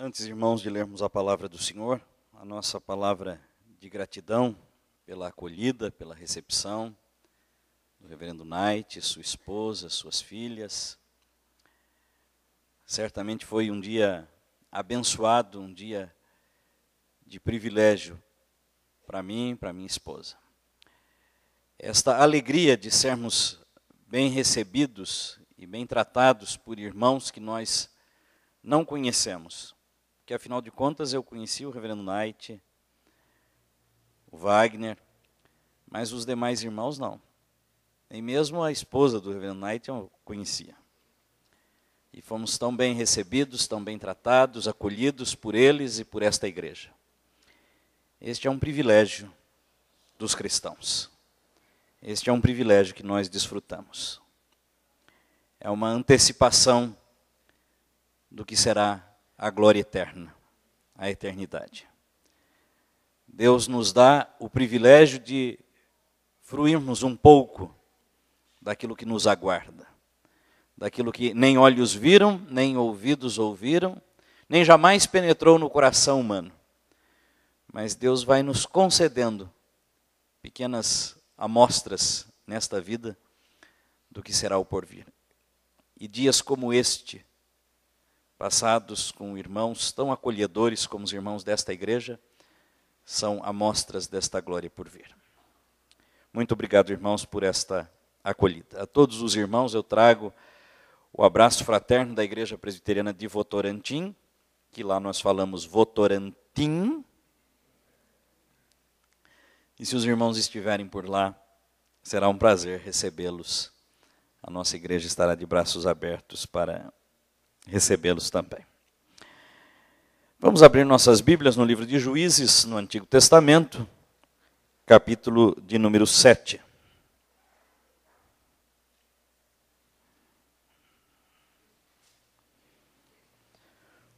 Antes, irmãos, de lermos a palavra do Senhor, a nossa palavra de gratidão pela acolhida, pela recepção do reverendo Knight, sua esposa, suas filhas. Certamente foi um dia abençoado, um dia de privilégio para mim, para minha esposa. Esta alegria de sermos bem recebidos e bem tratados por irmãos que nós não conhecemos. Porque, afinal de contas, eu conheci o reverendo Knight, o Wagner, mas os demais irmãos não. Nem mesmo a esposa do reverendo Knight eu conhecia. E fomos tão bem recebidos, tão bem tratados, acolhidos por eles e por esta igreja. Este é um privilégio dos cristãos. Este é um privilégio que nós desfrutamos. É uma antecipação do que será a glória eterna, a eternidade. Deus nos dá o privilégio de fruirmos um pouco daquilo que nos aguarda, daquilo que nem olhos viram, nem ouvidos ouviram, nem jamais penetrou no coração humano. Mas Deus vai nos concedendo pequenas amostras nesta vida do que será o porvir. E dias como este, passados com irmãos tão acolhedores como os irmãos desta igreja, são amostras desta glória por vir. Muito obrigado, irmãos, por esta acolhida. A todos os irmãos eu trago o abraço fraterno da Igreja Presbiteriana de Votorantim, que lá nós falamos Votorantim. E se os irmãos estiverem por lá, será um prazer recebê-los. A nossa igreja estará de braços abertos para recebê-los também. Vamos abrir nossas Bíblias no livro de Juízes, no Antigo Testamento, capítulo de número 7.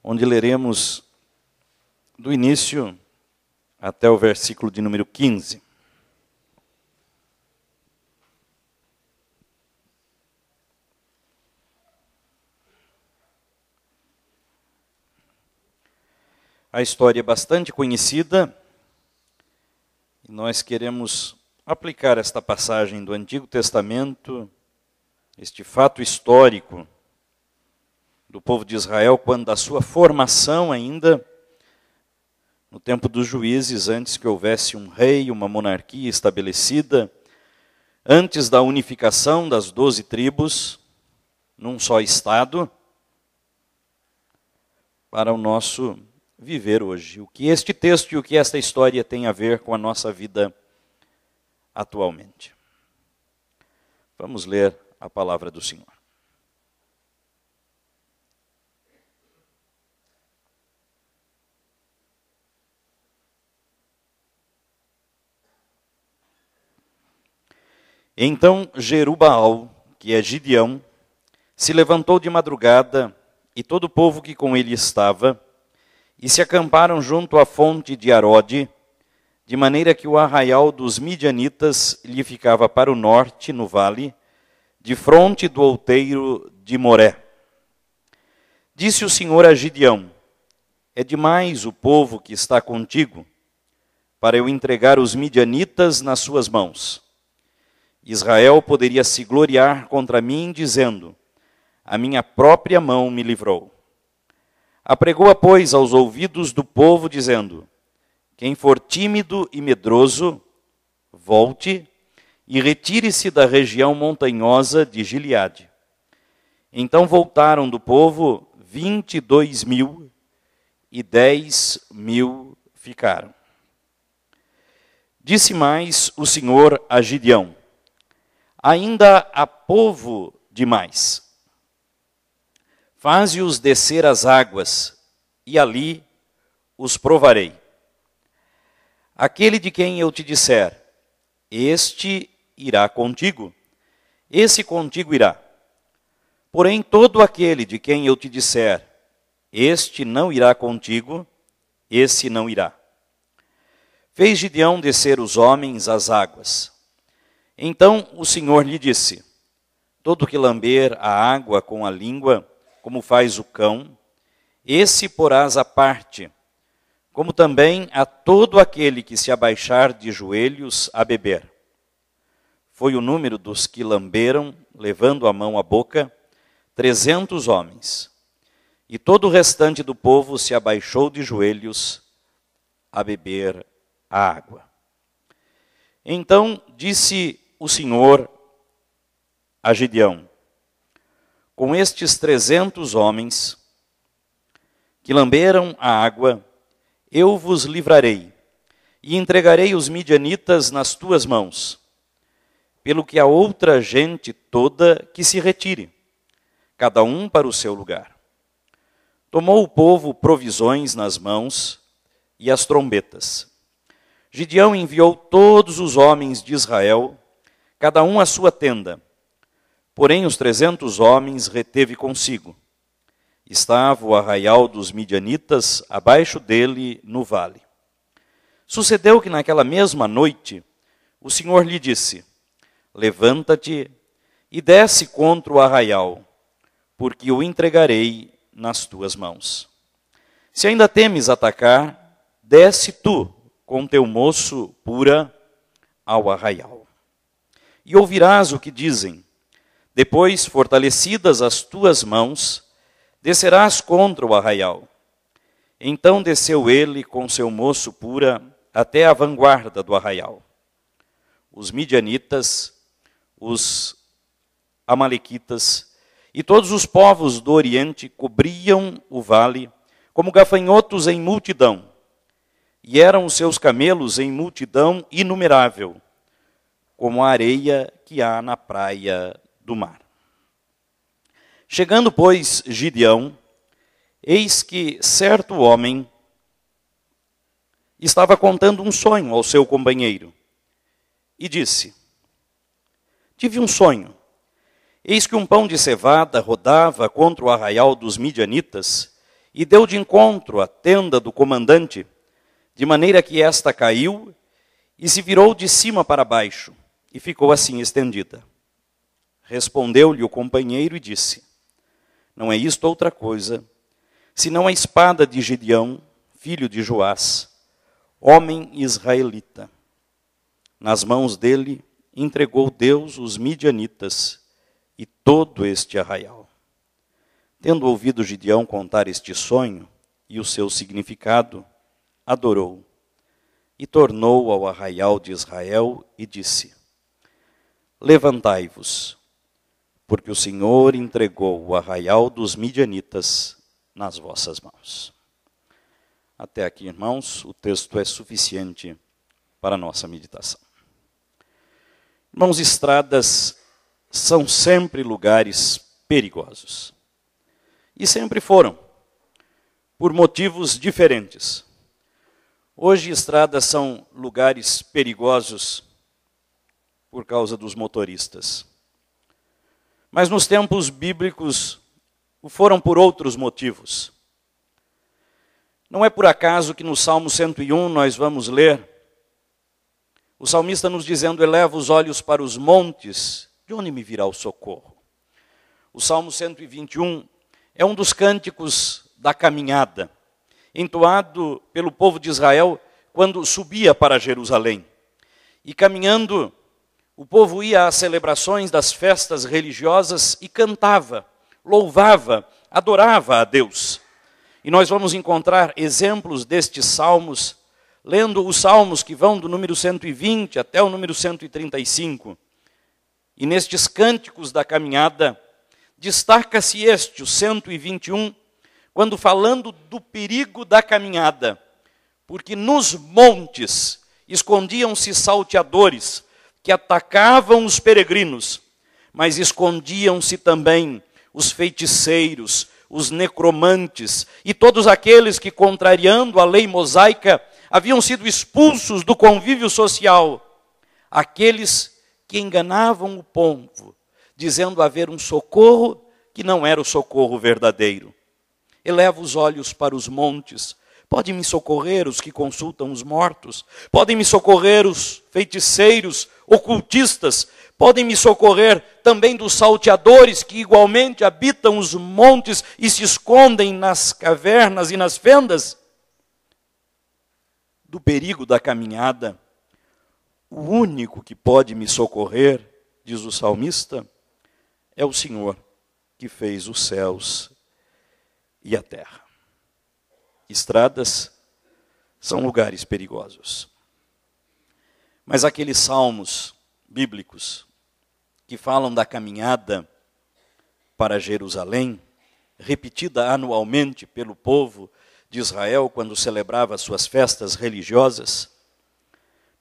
Onde leremos do início até o versículo de número 15. A história é bastante conhecida e nós queremos aplicar esta passagem do Antigo Testamento, este fato histórico do povo de Israel, quando da sua formação ainda, no tempo dos juízes, antes que houvesse um rei, uma monarquia estabelecida, antes da unificação das 12 tribos, num só estado, para o nosso viver hoje. O que este texto e o que esta história tem a ver com a nossa vida atualmente. Vamos ler a palavra do Senhor. Então Jerubaal, que é Gideão, se levantou de madrugada e todo o povo que com ele estava, e se acamparam junto à fonte de Arode, de maneira que o arraial dos midianitas lhe ficava para o norte, no vale, de fronte do outeiro de Moré. Disse o Senhor a Gideão: é demais o povo que está contigo, para eu entregar os midianitas nas suas mãos. Israel poderia se gloriar contra mim, dizendo: a minha própria mão me livrou. Apregou-a, pois, aos ouvidos do povo, dizendo: quem for tímido e medroso, volte e retire-se da região montanhosa de Gileade. Então voltaram do povo 22.000 e 10.000 ficaram. Disse mais o Senhor a Gideão: ainda há povo demais. Faze-os descer as águas, e ali os provarei. Aquele de quem eu te disser: este irá contigo, esse contigo irá. Porém, todo aquele de quem eu te disser: este não irá contigo, esse não irá. Fez Gideão descer os homens às águas. Então o Senhor lhe disse: todo que lamber a água com a língua, como faz o cão, esse porás à parte, como também a todo aquele que se abaixar de joelhos a beber. Foi o número dos que lamberam, levando a mão à boca, 300 homens. E todo o restante do povo se abaixou de joelhos a beber a água. Então disse o Senhor a Gideão: com estes 300 homens que lamberam a água, eu vos livrarei e entregarei os midianitas nas tuas mãos, pelo que a outra gente toda que se retire, cada um para o seu lugar. Tomou o povo provisões nas mãos e as trombetas. Gideão enviou todos os homens de Israel, cada um à sua tenda. Porém os 300 homens reteve consigo. Estava o arraial dos midianitas abaixo dele no vale. Sucedeu que naquela mesma noite o Senhor lhe disse: levanta-te e desce contra o arraial, porque o entregarei nas tuas mãos. Se ainda temes atacar, desce tu com teu moço pura ao arraial. E ouvirás o que dizem. Depois, fortalecidas as tuas mãos, descerás contra o arraial. Então desceu ele com seu moço pura até a vanguarda do arraial. Os midianitas, os amalequitas e todos os povos do Oriente cobriam o vale como gafanhotos em multidão, e eram os seus camelos em multidão inumerável, como a areia que há na praia do mar. Chegando, pois, Gideão, eis que certo homem estava contando um sonho ao seu companheiro, e disse: tive um sonho. Eis que um pão de cevada rodava contra o arraial dos midianitas, e deu de encontro à tenda do comandante, de maneira que esta caiu e se virou de cima para baixo, e ficou assim estendida. Respondeu-lhe o companheiro e disse: não é isto outra coisa, senão a espada de Gideão, filho de Joás, homem israelita. Nas mãos dele entregou Deus os midianitas e todo este arraial. Tendo ouvido Gideão contar este sonho e o seu significado, adorou e tornou ao arraial de Israel e disse: levantai-vos, porque o Senhor entregou o arraial dos midianitas nas vossas mãos. Até aqui, irmãos, o texto é suficiente para a nossa meditação. Irmãos, estradas são sempre lugares perigosos. E sempre foram, por motivos diferentes. Hoje, estradas são lugares perigosos por causa dos motoristas. Mas nos tempos bíblicos, foram por outros motivos. Não é por acaso que no Salmo 101 nós vamos ler o salmista nos dizendo: eleva os olhos para os montes, de onde me virá o socorro? O Salmo 121 é um dos cânticos da caminhada, entoado pelo povo de Israel quando subia para Jerusalém. E caminhando, o povo ia às celebrações das festas religiosas e cantava, louvava, adorava a Deus. E nós vamos encontrar exemplos destes salmos, lendo os salmos que vão do número 120 até o número 135. E nestes cânticos da caminhada, destaca-se este, o 121, quando falando do perigo da caminhada, porque nos montes escondiam-se salteadores que atacavam os peregrinos, mas escondiam-se também os feiticeiros, os necromantes e todos aqueles que, contrariando a lei mosaica, haviam sido expulsos do convívio social, aqueles que enganavam o povo, dizendo haver um socorro que não era o socorro verdadeiro. Eleva os olhos para os montes. Podem me socorrer os que consultam os mortos? Podem me socorrer os feiticeiros, ocultistas? podem me socorrer também dos salteadores que igualmente habitam os montes e se escondem nas cavernas e nas fendas? Do perigo da caminhada, o único que pode me socorrer, diz o salmista, é o Senhor que fez os céus e a terra. Estradas são lugares perigosos. Mas aqueles salmos bíblicos que falam da caminhada para Jerusalém, repetida anualmente pelo povo de Israel quando celebrava suas festas religiosas,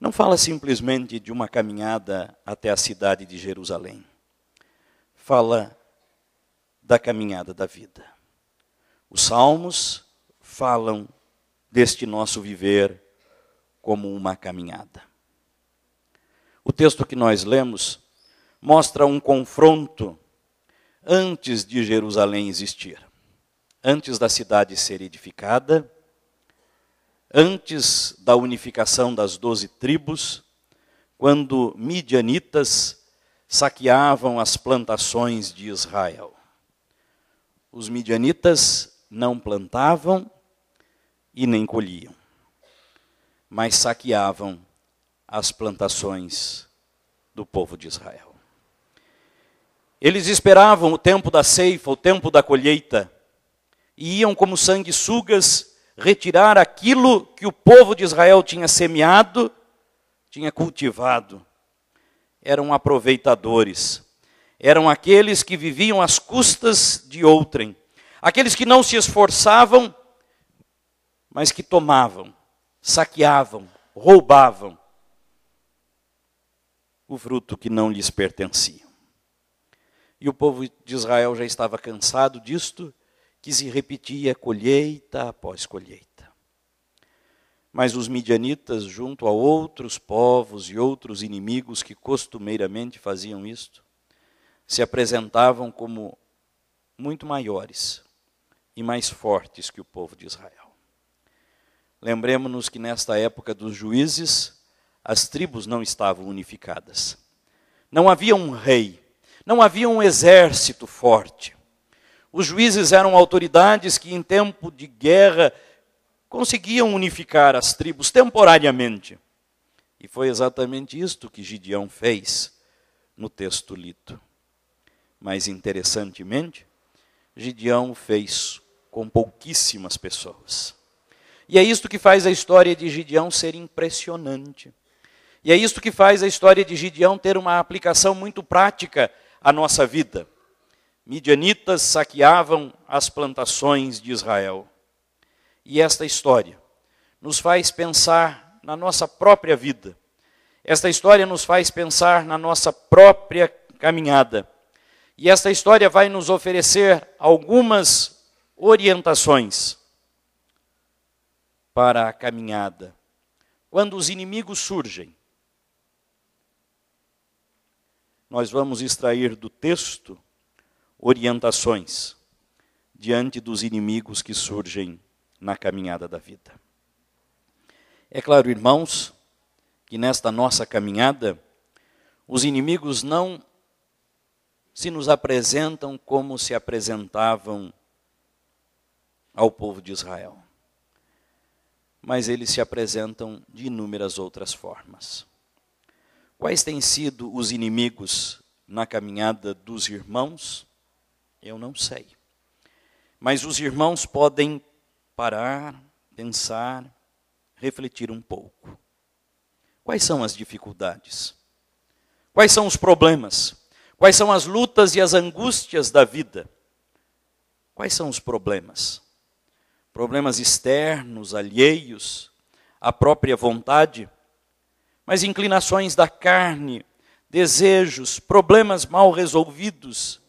não fala simplesmente de uma caminhada até a cidade de Jerusalém. Fala da caminhada da vida. Os salmos falam deste nosso viver como uma caminhada. O texto que nós lemos mostra um confronto antes de Jerusalém existir, antes da cidade ser edificada, antes da unificação das 12 tribos, quando midianitas saqueavam as plantações de Israel. Os midianitas não plantavam e nem colhiam, mas saqueavam as plantações do povo de Israel. Eles esperavam o tempo da ceifa, o tempo da colheita, e iam como sanguessugas retirar aquilo que o povo de Israel tinha semeado, tinha cultivado. Eram aproveitadores, eram aqueles que viviam às custas de outrem, aqueles que não se esforçavam, mas que tomavam, saqueavam, roubavam o fruto que não lhes pertencia. E o povo de Israel já estava cansado disto, que se repetia colheita após colheita. Mas os midianitas, junto a outros povos e outros inimigos que costumeiramente faziam isto, se apresentavam como muito maiores e mais fortes que o povo de Israel. Lembremos-nos que nesta época dos juízes, as tribos não estavam unificadas. Não havia um rei, não havia um exército forte. Os juízes eram autoridades que em tempo de guerra conseguiam unificar as tribos temporariamente. E foi exatamente isto que Gideão fez no texto lido. Mas interessantemente, Gideão fez com pouquíssimas pessoas. E é isto que faz a história de Gideão ser impressionante. E é isto que faz a história de Gideão ter uma aplicação muito prática à nossa vida. Midianitas saqueavam as plantações de Israel. E esta história nos faz pensar na nossa própria vida. Esta história nos faz pensar na nossa própria caminhada. E esta história vai nos oferecer algumas orientações para a caminhada. Quando os inimigos surgem, nós vamos extrair do texto orientações diante dos inimigos que surgem na caminhada da vida. É claro, irmãos, que nesta nossa caminhada, os inimigos não se nos apresentam como se apresentavam ao povo de Israel, mas eles se apresentam de inúmeras outras formas. Quais têm sido os inimigos na caminhada dos irmãos? Eu não sei. Mas os irmãos podem parar, pensar, refletir um pouco. Quais são as dificuldades? Quais são os problemas? Quais são as lutas e as angústias da vida? Quais são os problemas? Problemas externos, alheios, à própria vontade, mas inclinações da carne, desejos, problemas mal resolvidos.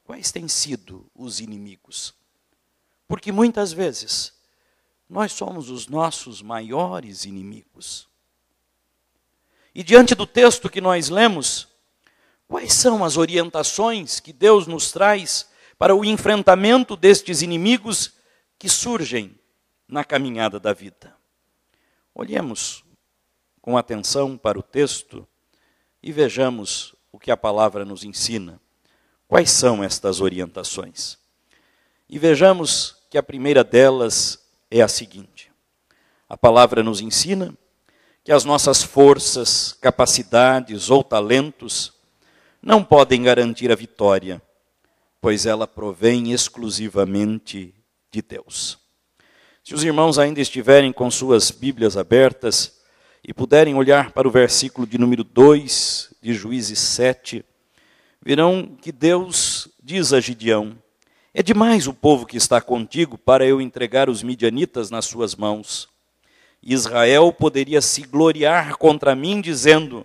Quais têm sido os inimigos? Porque muitas vezes nós somos os nossos maiores inimigos. E diante do texto que nós lemos, quais são as orientações que Deus nos traz para o enfrentamento destes inimigos que surgem na caminhada da vida? Olhemos com atenção para o texto e vejamos o que a palavra nos ensina. Quais são estas orientações? E vejamos que a primeira delas é a seguinte. A palavra nos ensina que as nossas forças, capacidades ou talentos não podem garantir a vitória, pois ela provém exclusivamente de Deus. Se os irmãos ainda estiverem com suas Bíblias abertas e puderem olhar para o versículo de número 2 de Juízes 7, verão que Deus diz a Gideão: é demais o povo que está contigo para eu entregar os midianitas nas suas mãos. Israel poderia se gloriar contra mim, dizendo: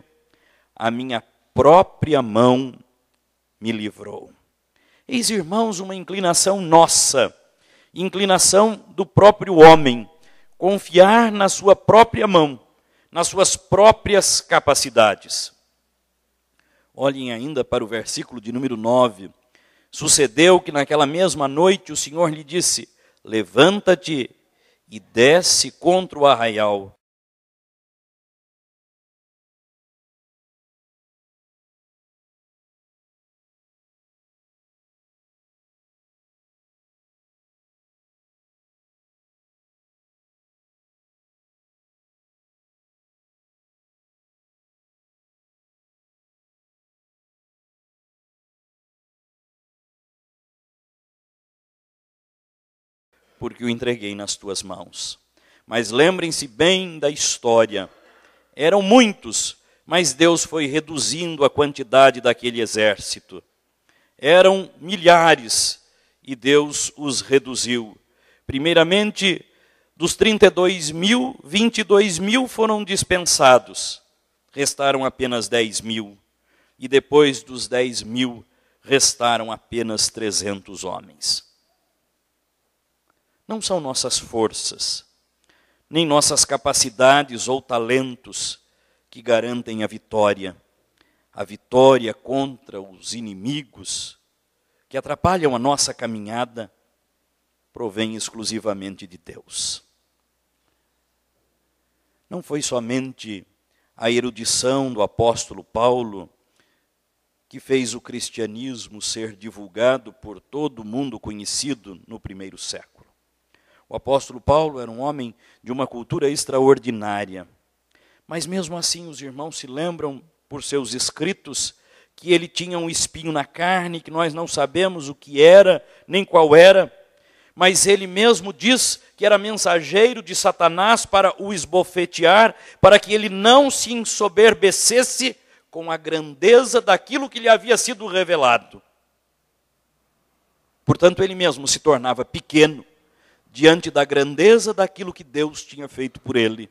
a minha própria mão me livrou. Eis, irmãos, uma inclinação nossa, inclinação do próprio homem, confiar na sua própria mão, nas suas próprias capacidades. Olhem ainda para o versículo de número 9. Sucedeu que naquela mesma noite o Senhor lhe disse: levanta-te e desce contra o arraial. Porque o entreguei nas tuas mãos. Mas lembrem-se bem da história. Eram muitos, mas Deus foi reduzindo a quantidade daquele exército. Eram milhares, e Deus os reduziu. Primeiramente, dos 32.000, 22.000 foram dispensados. Restaram apenas 10.000. E depois dos 10.000, restaram apenas 300 homens. Não são nossas forças, nem nossas capacidades ou talentos que garantem a vitória contra os inimigos que atrapalham a nossa caminhada, provém exclusivamente de Deus. Não foi somente a erudição do apóstolo Paulo que fez o cristianismo ser divulgado por todo o mundo conhecido no primeiro século. O apóstolo Paulo era um homem de uma cultura extraordinária. Mas mesmo assim os irmãos se lembram, por seus escritos, que ele tinha um espinho na carne, que nós não sabemos o que era, nem qual era. Mas ele mesmo diz que era mensageiro de Satanás para o esbofetear, para que ele não se ensoberbecesse com a grandeza daquilo que lhe havia sido revelado. Portanto, ele mesmo se tornava pequeno diante da grandeza daquilo que Deus tinha feito por ele,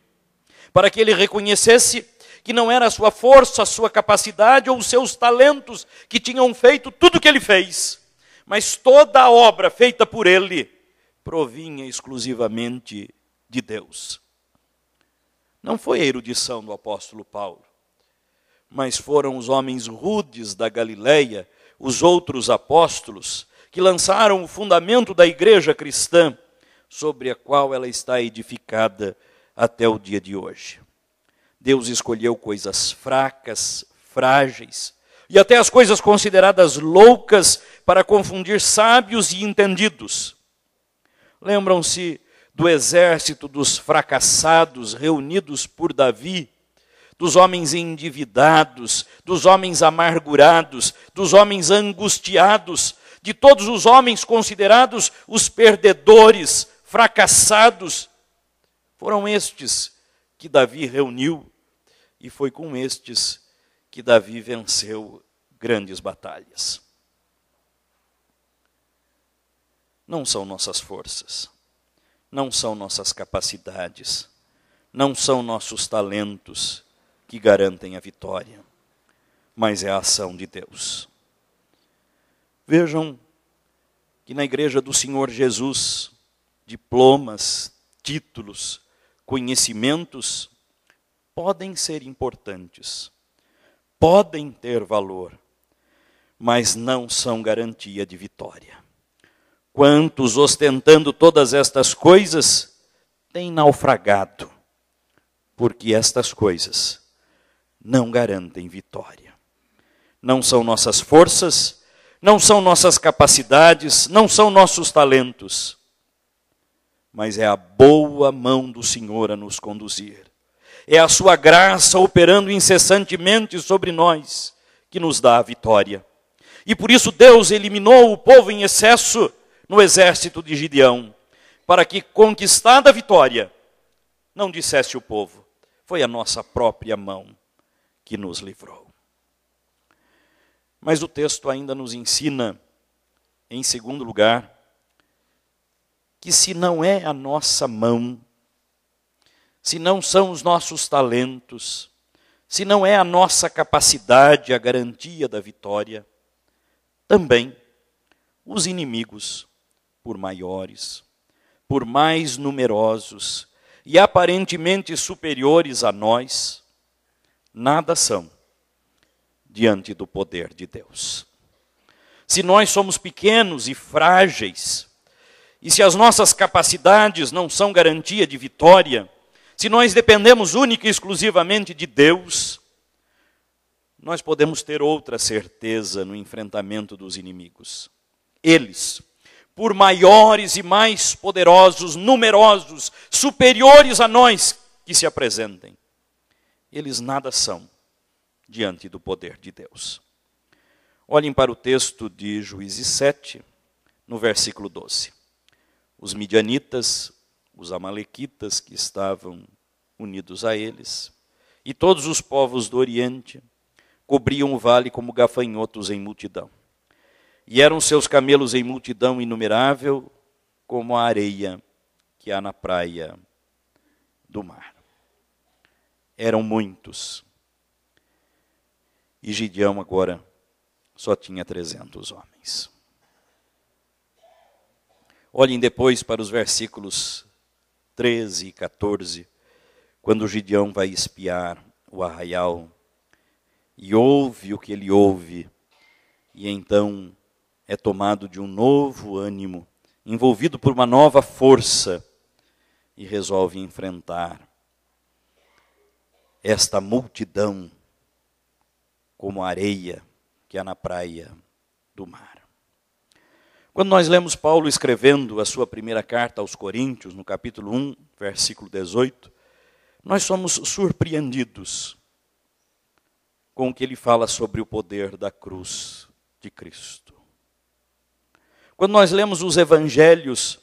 para que ele reconhecesse que não era a sua força, a sua capacidade ou os seus talentos que tinham feito tudo o que ele fez, mas toda a obra feita por ele provinha exclusivamente de Deus. Não foi a erudição do apóstolo Paulo, mas foram os homens rudes da Galileia, os outros apóstolos, que lançaram o fundamento da igreja cristã, sobre a qual ela está edificada até o dia de hoje. Deus escolheu coisas fracas, frágeis, e até as coisas consideradas loucas para confundir sábios e entendidos. Lembram-se do exército dos fracassados reunidos por Davi, dos homens endividados, dos homens amargurados, dos homens angustiados, de todos os homens considerados os perdedores, fracassados. Foram estes que Davi reuniu e foi com estes que Davi venceu grandes batalhas. Não são nossas forças, não são nossas capacidades, não são nossos talentos que garantem a vitória, mas é a ação de Deus. Vejam que na igreja do Senhor Jesus, diplomas, títulos, conhecimentos podem ser importantes, podem ter valor, mas não são garantia de vitória. Quantos, ostentando todas estas coisas, têm naufragado, porque estas coisas não garantem vitória. Não são nossas forças, não são nossas capacidades, não são nossos talentos, mas é a boa mão do Senhor a nos conduzir. É a sua graça operando incessantemente sobre nós que nos dá a vitória. E por isso Deus eliminou o povo em excesso no exército de Gideão, para que, conquistada a vitória, não dissesse o povo: foi a nossa própria mão que nos livrou. Mas o texto ainda nos ensina, em segundo lugar, que se não é a nossa mão, se não são os nossos talentos, se não é a nossa capacidade a garantia da vitória, também os inimigos, por maiores, por mais numerosos e aparentemente superiores a nós, nada são diante do poder de Deus. Se nós somos pequenos e frágeis, e se as nossas capacidades não são garantia de vitória, se nós dependemos única e exclusivamente de Deus, nós podemos ter outra certeza no enfrentamento dos inimigos. Eles, por maiores e mais poderosos, numerosos, superiores a nós que se apresentem, eles nada são diante do poder de Deus. Olhem para o texto de Juízes 7, no versículo 12. Os midianitas, os amalequitas que estavam unidos a eles, e todos os povos do Oriente, cobriam o vale como gafanhotos em multidão. E eram seus camelos em multidão inumerável, como a areia que há na praia do mar. Eram muitos. E Gideão agora só tinha 300 homens. Olhem depois para os versículos 13 e 14, quando Gideão vai espiar o arraial e ouve o que ele ouve, e então é tomado de um novo ânimo, envolvido por uma nova força, e resolve enfrentar esta multidão como a areia que há na praia do mar. Quando nós lemos Paulo escrevendo a sua primeira carta aos Coríntios, no capítulo 1, versículo 18, nós somos surpreendidos com o que ele fala sobre o poder da cruz de Cristo. Quando nós lemos os evangelhos,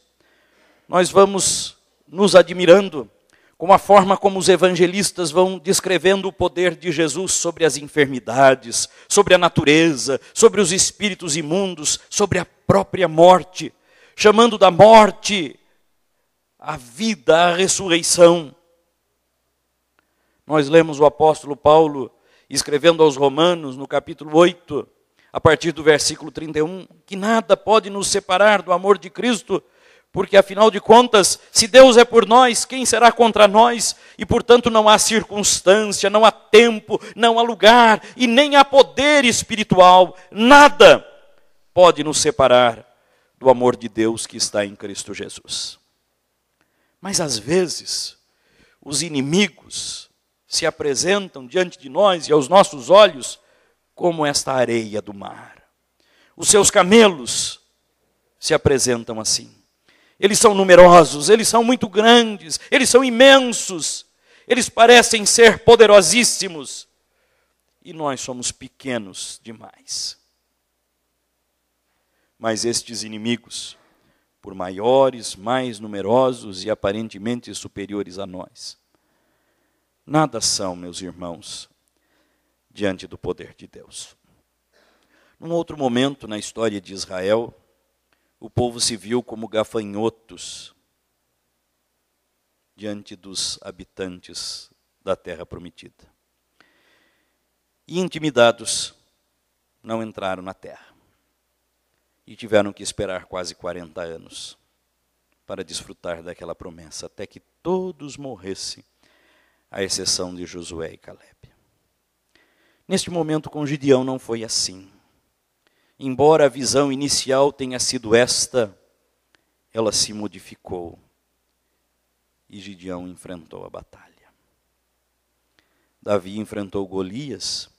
nós vamos nos admirando com a forma como os evangelistas vão descrevendo o poder de Jesus sobre as enfermidades, sobre a natureza, sobre os espíritos imundos, sobre a própria morte, chamando da morte a vida, a ressurreição. Nós lemos o apóstolo Paulo escrevendo aos Romanos, no capítulo 8, a partir do versículo 31, que nada pode nos separar do amor de Cristo, porque afinal de contas, se Deus é por nós, quem será contra nós? E portanto não há circunstância, não há tempo, não há lugar e nem há poder espiritual, nada pode nos separar do amor de Deus que está em Cristo Jesus. Mas às vezes, os inimigos se apresentam diante de nós e aos nossos olhos como esta areia do mar. Os seus camelos se apresentam assim. Eles são numerosos, eles são muito grandes, eles são imensos, eles parecem ser poderosíssimos, e nós somos pequenos demais. Mas estes inimigos, por maiores, mais numerosos e aparentemente superiores a nós, nada são, meus irmãos, diante do poder de Deus. Num outro momento na história de Israel, o povo se viu como gafanhotos diante dos habitantes da terra prometida. E intimidados, não entraram na terra. E tiveram que esperar quase 40 anos para desfrutar daquela promessa, até que todos morressem, à exceção de Josué e Caleb. Neste momento com Gideão não foi assim. Embora a visão inicial tenha sido esta, ela se modificou e Gideão enfrentou a batalha. Davi enfrentou Golias.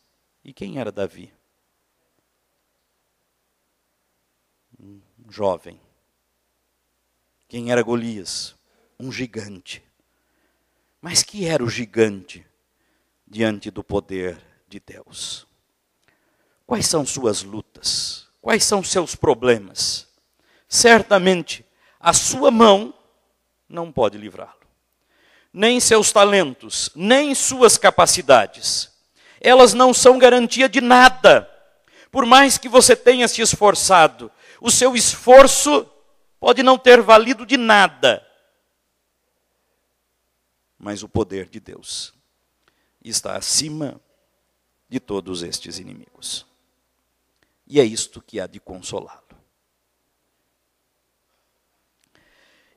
E quem era Davi? Um jovem. Quem era Golias? Um gigante. Mas que era o gigante diante do poder de Deus? Quais são suas lutas? Quais são seus problemas? Certamente, a sua mão não pode livrá-lo. Nem seus talentos, nem suas capacidades. Elas não são garantia de nada. Por mais que você tenha se esforçado, o seu esforço pode não ter valido de nada. Mas o poder de Deus está acima de todos estes inimigos. E é isto que há de consolá-lo.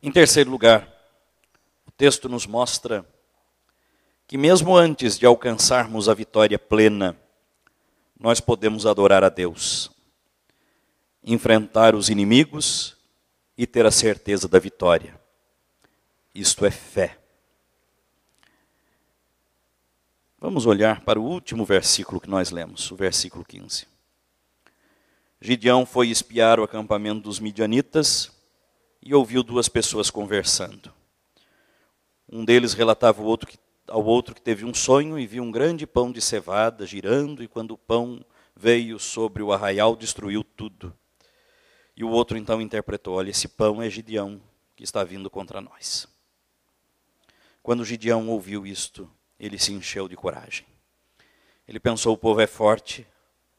Em terceiro lugar, o texto nos mostra que mesmo antes de alcançarmos a vitória plena, nós podemos adorar a Deus, enfrentar os inimigos e ter a certeza da vitória. Isto é fé. Vamos olhar para o último versículo que nós lemos, o versículo 15. Gideão foi espiar o acampamento dos midianitas e ouviu duas pessoas conversando. Um deles relatava ao outro que teve um sonho e viu um grande pão de cevada girando, e quando o pão veio sobre o arraial, destruiu tudo. E o outro então interpretou: olha, esse pão é Gideão que está vindo contra nós. Quando Gideão ouviu isto, ele se encheu de coragem. Ele pensou: o povo é forte,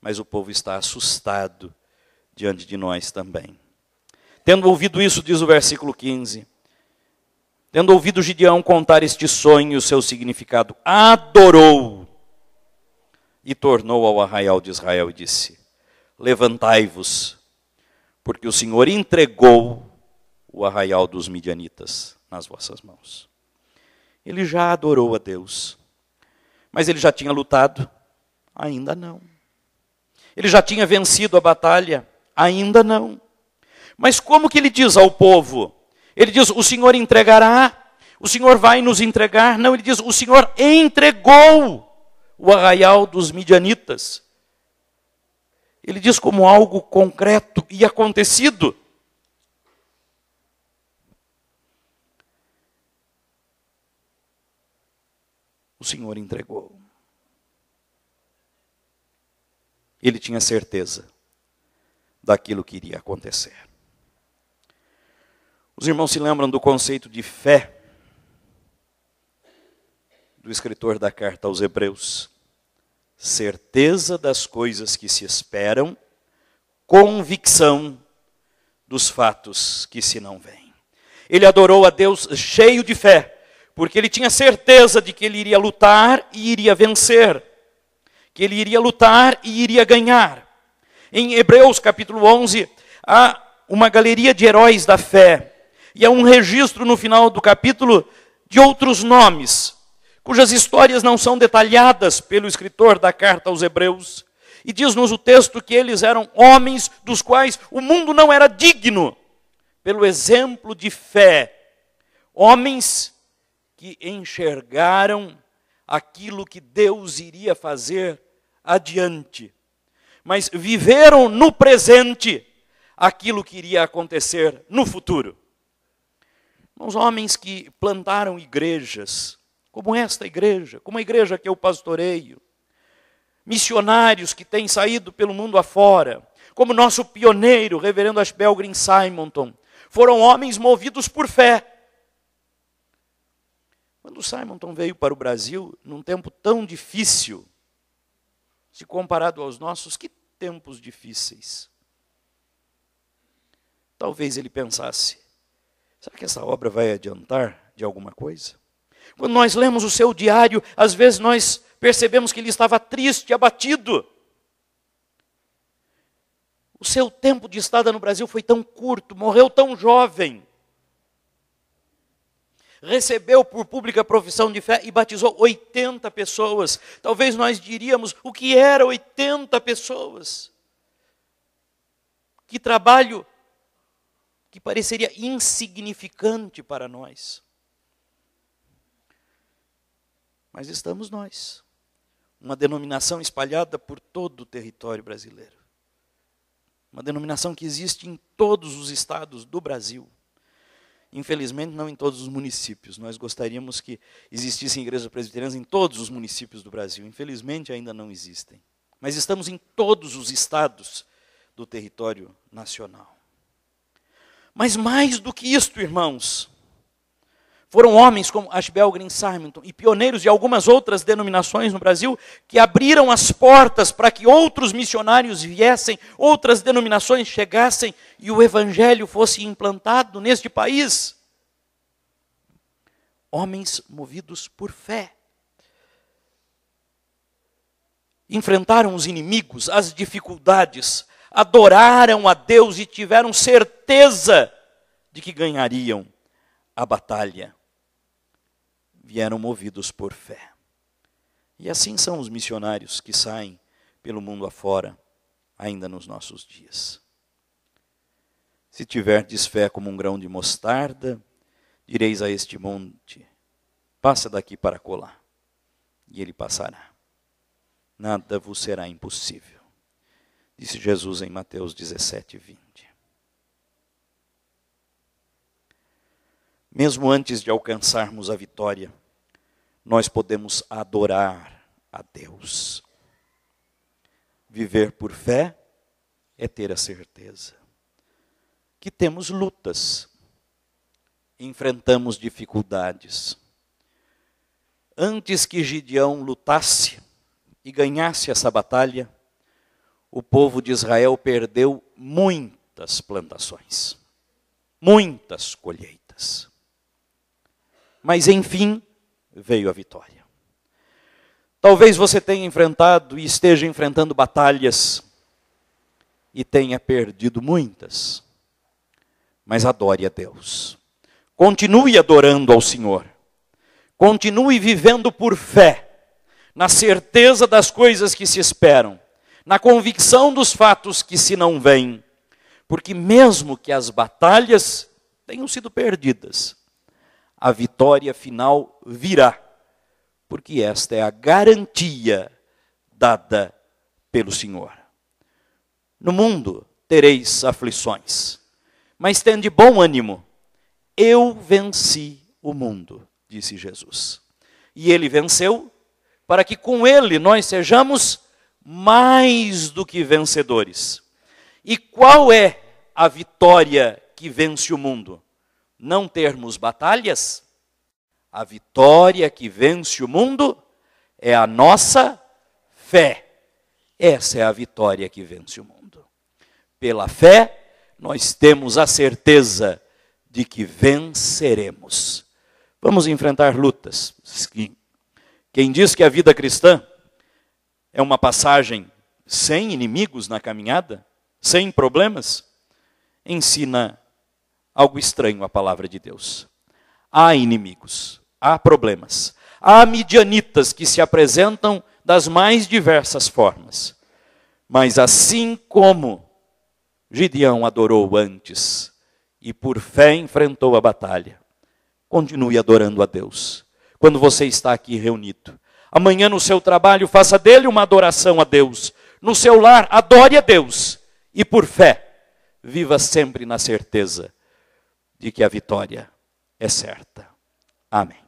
mas o povo está assustado diante de nós também. Tendo ouvido isso, diz o versículo 15, tendo ouvido Gideão contar este sonho e o seu significado, adorou e tornou ao arraial de Israel e disse: levantai-vos, porque o Senhor entregou o arraial dos midianitas nas vossas mãos. Ele já adorou a Deus, mas ele já tinha lutado? Ainda não. Ele já tinha vencido a batalha? Ainda não. Mas como que ele diz ao povo? Ele diz: o Senhor entregará, o Senhor vai nos entregar. Não, ele diz: o Senhor entregou o arraial dos midianitas. Ele diz como algo concreto e acontecido. O Senhor entregou. Ele tinha certeza daquilo que iria acontecer. Os irmãos se lembram do conceito de fé do escritor da carta aos Hebreus? Certeza das coisas que se esperam, convicção dos fatos que se não veem. Ele adorou a Deus cheio de fé, porque ele tinha certeza de que ele iria lutar e iria vencer, que ele iria lutar e iria ganhar. Em Hebreus capítulo 11, há uma galeria de heróis da fé, e há um registro no final do capítulo de outros nomes, cujas histórias não são detalhadas pelo escritor da carta aos Hebreus. E diz-nos o texto que eles eram homens dos quais o mundo não era digno, pelo exemplo de fé. Homens que enxergaram aquilo que Deus iria fazer adiante, mas viveram no presente aquilo que iria acontecer no futuro. Os homens que plantaram igrejas, como esta igreja, como a igreja que eu pastoreio, missionários que têm saído pelo mundo afora, como nosso pioneiro, reverendo Ashbel Green-Simonton, foram homens movidos por fé. Quando Simonton veio para o Brasil, num tempo tão difícil, se comparado aos nossos, que tempos difíceis. Talvez ele pensasse: será que essa obra vai adiantar de alguma coisa? Quando nós lemos o seu diário, às vezes nós percebemos que ele estava triste, abatido. O seu tempo de estada no Brasil foi tão curto, morreu tão jovem. Recebeu por pública profissão de fé e batizou 80 pessoas. Talvez nós diríamos: o que era 80 pessoas? Que trabalho que pareceria insignificante para nós. Mas estamos nós, uma denominação espalhada por todo o território brasileiro. Uma denominação que existe em todos os estados do Brasil. Infelizmente, não em todos os municípios. Nós gostaríamos que existissem igrejas presbiterianas em todos os municípios do Brasil. Infelizmente, ainda não existem. Mas estamos em todos os estados do território nacional. Mas mais do que isto, irmãos, foram homens como Ashbel Green Simonton e pioneiros de algumas outras denominações no Brasil que abriram as portas para que outros missionários viessem, outras denominações chegassem e o evangelho fosse implantado neste país. Homens movidos por fé. Enfrentaram os inimigos, as dificuldades, adoraram a Deus e tiveram certeza de que ganhariam a batalha. Vieram movidos por fé. E assim são os missionários que saem pelo mundo afora, ainda nos nossos dias. Se tiverdes fé como um grão de mostarda, direis a este monte, passa daqui para acolá, e ele passará. Nada vos será impossível. Disse Jesus em Mateus 17:20. Mesmo antes de alcançarmos a vitória, nós podemos adorar a Deus. Viver por fé é ter a certeza que temos lutas, enfrentamos dificuldades. Antes que Gideão lutasse e ganhasse essa batalha, o povo de Israel perdeu muitas plantações, muitas colheitas. Mas, enfim, veio a vitória. Talvez você tenha enfrentado e esteja enfrentando batalhas e tenha perdido muitas. Mas adore a Deus. Continue adorando ao Senhor. Continue vivendo por fé, na certeza das coisas que se esperam, na convicção dos fatos que se não veem. Porque mesmo que as batalhas tenham sido perdidas, a vitória final virá, porque esta é a garantia dada pelo Senhor. No mundo tereis aflições, mas tende bom ânimo. Eu venci o mundo, disse Jesus. E ele venceu para que com ele nós sejamos mais do que vencedores. E qual é a vitória que vence o mundo? Não termos batalhas? A vitória que vence o mundo é a nossa fé. Essa é a vitória que vence o mundo. Pela fé, nós temos a certeza de que venceremos. Vamos enfrentar lutas. Quem diz que a vida cristã é uma passagem sem inimigos na caminhada, sem problemas, ensina algo estranho à palavra de Deus. Há inimigos, há problemas, há midianitas que se apresentam das mais diversas formas. Mas assim como Gideão adorou antes e por fé enfrentou a batalha, continue adorando a Deus. Quando você está aqui reunido, amanhã no seu trabalho, faça dele uma adoração a Deus. No seu lar, adore a Deus. E por fé, viva sempre na certeza de que a vitória é certa. Amém.